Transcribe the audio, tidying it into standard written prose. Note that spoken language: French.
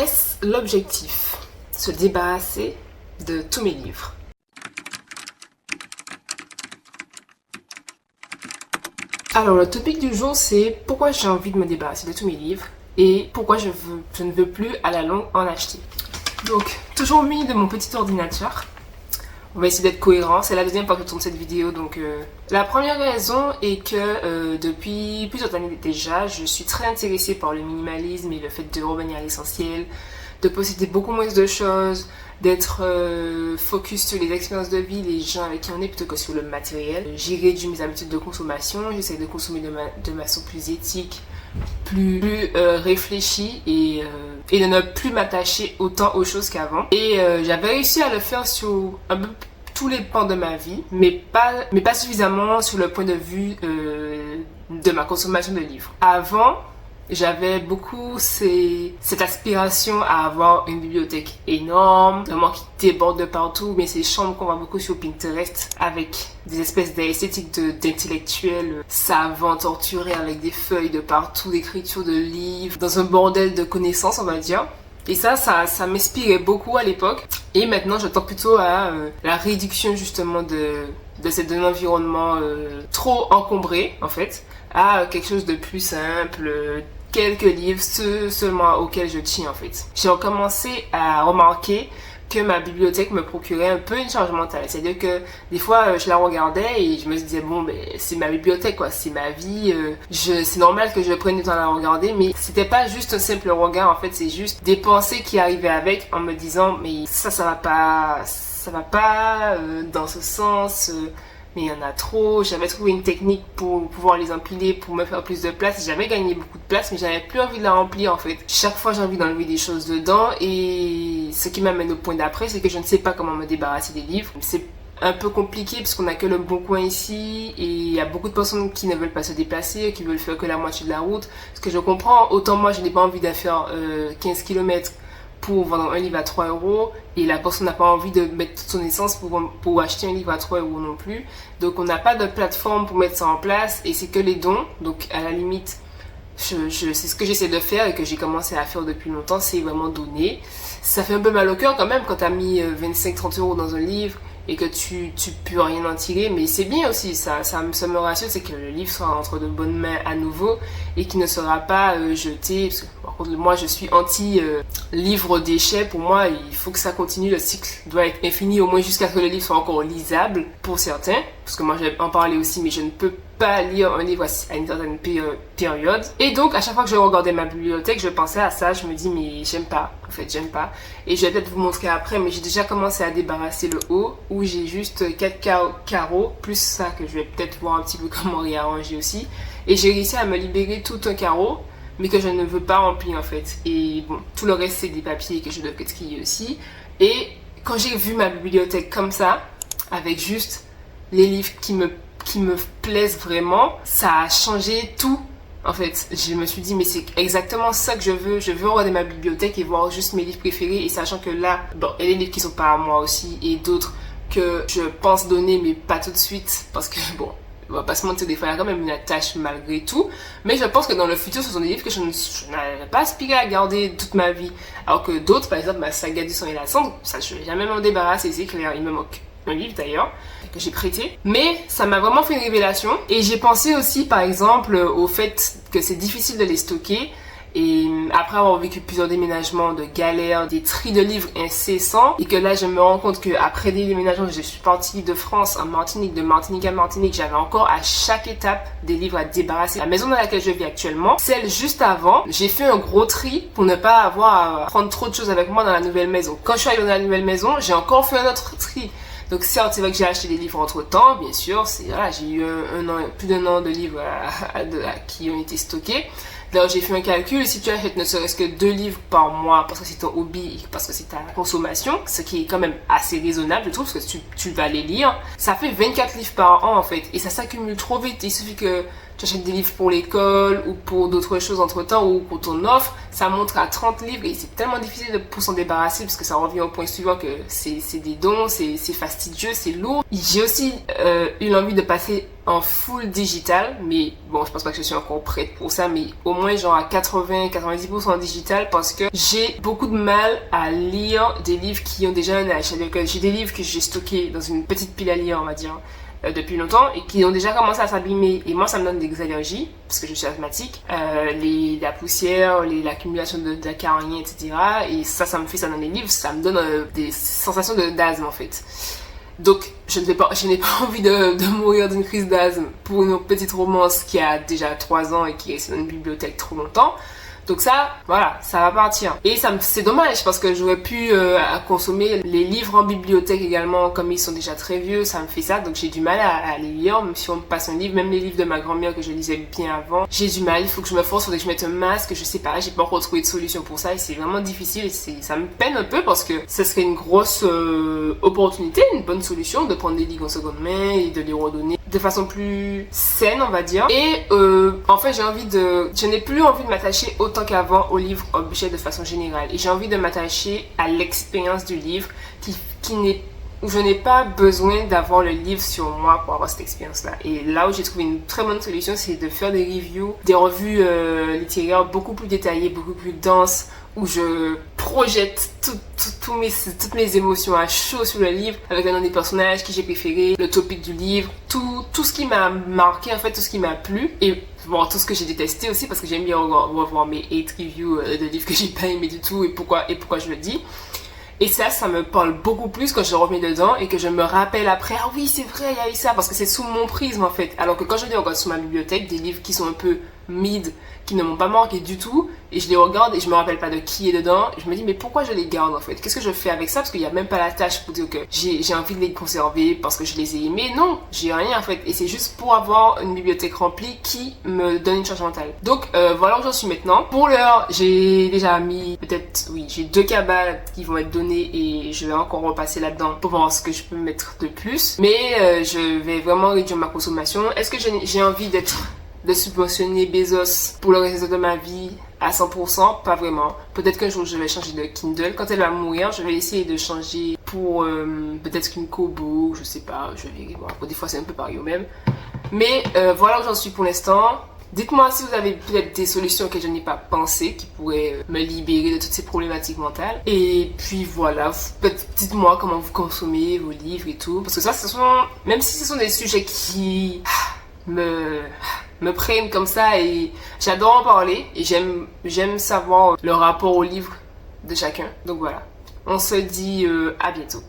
Est-ce l'objectif? Se débarrasser de tous mes livres. Alors le topic du jour c'est pourquoi j'ai envie de me débarrasser de tous mes livres et pourquoi je ne veux plus à la longue en acheter. Donc toujours mis de mon petit ordinateur. On va essayer d'être cohérent, c'est la deuxième fois que je tourne cette vidéo donc la première raison est que depuis plusieurs années déjà je suis très intéressée par le minimalisme et le fait de revenir à l'essentiel, de posséder beaucoup moins de choses, d'être focus sur les expériences de vie, les gens avec qui on est plutôt que sur le matériel. J'ai réduit mes habitudes de consommation, j'essaie de consommer de façon plus éthique, plus réfléchie et de ne plus m'attacher autant aux choses qu'avant. Et j'avais réussi à le faire sur un peu tous les pans de ma vie, mais pas suffisamment sur le point de vue de ma consommation de livres. Avant, j'avais beaucoup cette aspiration à avoir une bibliothèque énorme, vraiment qui déborde de partout, mais ces chambres qu'on voit beaucoup sur Pinterest avec des espèces d'esthétiques d'intellectuels savants, torturés avec des feuilles de partout, d'écriture de livres, dans un bordel de connaissances on va dire. Et ça m'inspirait beaucoup à l'époque. Et maintenant, je tends plutôt à la réduction justement de cet environnement trop encombré en fait, à quelque chose de plus simple, quelques livres, ceux seulement auxquels je tiens en fait. J'ai recommencé à remarquer que ma bibliothèque me procurait un peu une charge mentale. C'est-à-dire que des fois, je la regardais et je me disais, bon, ben, c'est ma bibliothèque, quoi, c'est ma vie. C'est normal que je prenne du temps à la regarder, mais c'était pas juste un simple regard, en fait, c'est juste des pensées qui arrivaient avec en me disant, mais ça va pas dans ce sens. Mais il y en a trop, j'avais trouvé une technique pour pouvoir les empiler, pour me faire plus de place. J'avais gagné beaucoup de place, mais j'avais plus envie de la remplir en fait. Chaque fois j'ai envie d'enlever des choses dedans et ce qui m'amène au point d'après, c'est que je ne sais pas comment me débarrasser des livres. C'est un peu compliqué parce qu'on a que le Bon Coin ici et il y a beaucoup de personnes qui ne veulent pas se déplacer, qui veulent faire que la moitié de la route. Ce que je comprends, autant moi je n'ai pas envie de faire 15 km pour vendre un livre à 3 € et la personne n'a pas envie de mettre toute son essence pour acheter un livre à 3 € non plus. Donc on n'a pas de plateforme pour mettre ça en place et c'est que les dons. Donc à la limite, c'est ce que j'essaie de faire et que j'ai commencé à faire depuis longtemps, c'est vraiment donner. Ça fait un peu mal au cœur quand même quand tu as mis 25-30 € dans un livre et que tu peux rien en tirer, mais c'est bien aussi, ça me rassure, c'est que le livre soit entre de bonnes mains à nouveau et qu'il ne sera pas jeté, parce que par contre moi je suis anti livre déchet. Pour moi il faut que ça continue, le cycle doit être infini au moins jusqu'à ce que le livre soit encore lisable pour certains, parce que moi je vais en parler aussi, mais je ne peux pas lire un livre à une certaine période. Et donc à chaque fois que je regardais ma bibliothèque, je pensais à ça, je me dis mais j'aime pas, et je vais peut-être vous montrer après, mais j'ai déjà commencé à débarrasser le haut où j'ai juste 4 carreaux plus ça que je vais peut-être voir un petit peu comment réarranger aussi, et j'ai réussi à me libérer tout un carreau mais que je ne veux pas remplir en fait. Et bon, tout le reste c'est des papiers que je dois trier aussi. Et quand j'ai vu ma bibliothèque comme ça, avec juste les livres qui me plaisent vraiment, ça a changé tout. En fait, je me suis dit, mais c'est exactement ça que je veux. Je veux regarder ma bibliothèque et voir juste mes livres préférés. Et sachant que là, bon, il y a des livres qui sont pas à moi aussi et d'autres que je pense donner, mais pas tout de suite. Parce que bon, on va pas se mentir, des fois il y a quand même une attache malgré tout. Mais je pense que dans le futur, ce sont des livres que je n'avais pas aspiré à garder toute ma vie. Alors que d'autres, par exemple, ma saga du sang et la cendre, ça je vais jamais m'en débarrasser, c'est clair, il me manque un livre d'ailleurs que j'ai prêté, mais ça m'a vraiment fait une révélation. Et j'ai pensé aussi par exemple au fait que c'est difficile de les stocker, et après avoir vécu plusieurs déménagements, de galères, des tris de livres incessants, et que là je me rends compte que après des déménagements, je suis partie de France en Martinique, de Martinique à Martinique, j'avais encore à chaque étape des livres à débarrasser. La maison dans laquelle je vis actuellement, celle juste avant, j'ai fait un gros tri pour ne pas avoir à prendre trop de choses avec moi dans la nouvelle maison. Quand je suis arrivée dans la nouvelle maison, j'ai encore fait un autre tri. Donc certes, c'est vrai que j'ai acheté des livres entre temps, bien sûr, j'ai eu plus d'un an de livres qui ont été stockés. D'ailleurs, j'ai fait un calcul, si tu achètes ne serait-ce que 2 livres par mois, parce que c'est ton hobby et parce que c'est ta consommation, ce qui est quand même assez raisonnable, je trouve, parce que tu vas les lire, ça fait 24 livres par an en fait, et ça s'accumule trop vite. Il suffit que tu achètes des livres pour l'école ou pour d'autres choses entre temps ou pour ton offre, ça monte à 30 livres et c'est tellement difficile pour s'en débarrasser parce que ça revient au point suivant que c'est des dons, c'est fastidieux, c'est lourd. J'ai aussi eu l'envie de passer en full digital, mais bon, je pense pas que je suis encore prête pour ça, mais au moins genre à 80-90% en digital parce que j'ai beaucoup de mal à lire des livres qui ont déjà un âge. C'est-à-dire que j'ai des livres que j'ai stockés dans une petite pile à lire, on va dire, depuis longtemps et qui ont déjà commencé à s'abîmer et moi ça me donne des allergies parce que je suis asthmatique, la poussière, l'accumulation d'acariens, etc. Et ça me fait ça dans les livres, ça me donne des sensations d'asthme en fait. Donc, je n'ai pas envie de mourir d'une crise d'asthme pour une petite romance qui a déjà 3 ans et qui est dans une bibliothèque trop longtemps. Donc ça, voilà, ça va partir. Et c'est dommage parce que j'aurais pu consommer les livres en bibliothèque également, comme ils sont déjà très vieux, ça me fait ça. Donc j'ai du mal à les lire, même si on me passe un livre, même les livres de ma grand-mère que je lisais bien avant. J'ai du mal, il faut que je me force, il faudrait que je mette un masque, je sais pas, j'ai pas encore trouvé de solution pour ça et c'est vraiment difficile. Ça me peine un peu parce que ce serait une grosse opportunité, une bonne solution de prendre des livres en seconde main et de les redonner de façon plus saine, on va dire. Et en fait, je n'ai plus envie de m'attacher autant qu'avant au livre objet de façon générale. Et j'ai envie de m'attacher à l'expérience du livre où je n'ai pas besoin d'avoir le livre sur moi pour avoir cette expérience-là. Et là où j'ai trouvé une très bonne solution, c'est de faire des reviews, des revues littéraires beaucoup plus détaillées, beaucoup plus denses, où je projette toutes mes émotions à chaud sur le livre, avec le nom des personnages, qui j'ai préféré, le topic du livre, tout ce qui m'a marqué, en fait, tout ce qui m'a plu, et bon, tout ce que j'ai détesté aussi, parce que j'aime bien revoir mes hate reviews de livres que j'ai pas aimé du tout, et pourquoi je le dis. Et ça me parle beaucoup plus quand je reviens dedans et que je me rappelle après, ah oui, c'est vrai, il y a eu ça, parce que c'est sous mon prisme en fait. Alors que quand je les regarde sur ma bibliothèque, des livres qui sont un peu mid, qui ne m'ont pas marqué du tout, et je les regarde et je me rappelle pas de qui est dedans, je me dis, mais pourquoi je les garde en fait? Qu'est-ce que je fais avec ça? Parce qu'il y a même pas la tâche pour dire que j'ai envie de les conserver parce que je les ai aimés. Non, j'ai rien en fait. Et c'est juste pour avoir une bibliothèque remplie qui me donne une charge mentale. Donc voilà où j'en suis maintenant. Pour l'heure, j'ai déjà mis j'ai 2 cabas qui vont être donnés et je vais encore repasser là-dedans pour voir ce que je peux mettre de plus. Mais je vais vraiment réduire ma consommation. Est-ce que j'ai envie de subventionner Bezos pour le reste de ma vie à 100%? Pas vraiment. Peut-être qu'un jour je vais changer de Kindle. Quand elle va mourir, je vais essayer de changer pour peut-être une Kobo, je sais pas, je vais voir. Des fois c'est un peu pareil au même. Mais voilà où j'en suis pour l'instant. Dites-moi si vous avez peut-être des solutions que je n'ai pas pensé qui pourraient me libérer de toutes ces problématiques mentales. Et puis voilà, dites-moi comment vous consommez vos livres et tout. Parce que ça, même si ce sont des sujets qui me prennent comme ça et j'adore en parler et j'aime savoir le rapport au livre de chacun. Donc voilà, on se dit à bientôt.